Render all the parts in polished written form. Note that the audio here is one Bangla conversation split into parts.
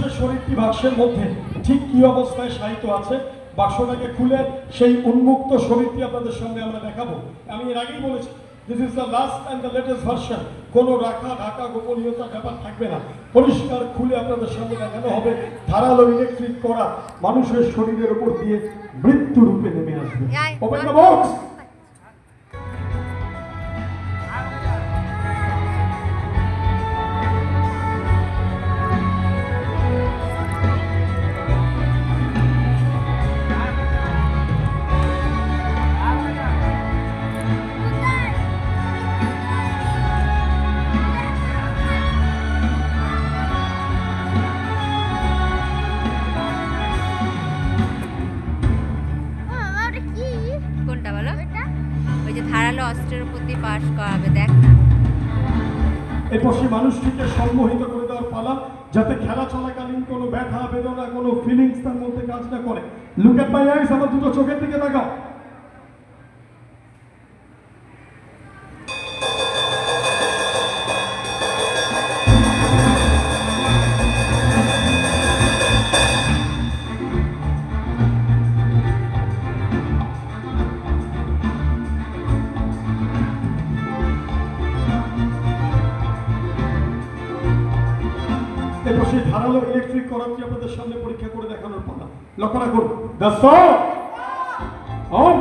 মানুষের শরীরটি বাক্সের মধ্যে ঠিক কি অবস্থায় শায়িত আছে, বাক্সটাকে খুলে সেই উন্মুক্ত শরীরটি আপনাদের সামনে আমরা দেখাবো। আমি এর আগেই বলেছি, this is the last and the latest version. কোনো রাখা ঢাকা গোপনীয়তা ব্যাপার থাকবে না, পরিষ্কার খুলে আপনাদের সামনে দেখানো হবে ধারালো ইলেকট্রিক করা মানুষের শরীরের উপর দিয়ে মৃত্যু রূপে নেমে আসবে। Open the box. কোনটা বলো? ওই যে ধারালো অস্ত্রের প্রতি পাশ করাবে, দেখ না। এরপর সেই মানুষটিকে সম্মোহিত করে দেওয়ার পালা, যাতে খেলা চলাকালীন কোনো ব্যথা বেদনা কোনো ফিলিংস তার মধ্যে কাজ না করে। লুক এট মাই আইস, আমার দুটো চোখের দিকে তাকাও। এরপর সেই ধারালো ইলেকট্রিক করারটি আপনাদের সামনে পরীক্ষা করে দেখানোর পালা। লক্ষ্য রাখুন, the stop on.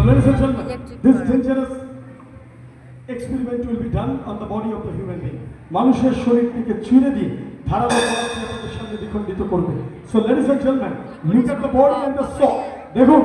Ladies and gentlemen, this dangerous experiment will be done on the body of the human being. মানুষের শরীরটিকে ছিঁড়ে দিয়ে ধারালো করারটি আপনাদের সামনে দ্বিখণ্ডিত করবে। So ladies and gentlemen, look at the body and the saw. দেখুন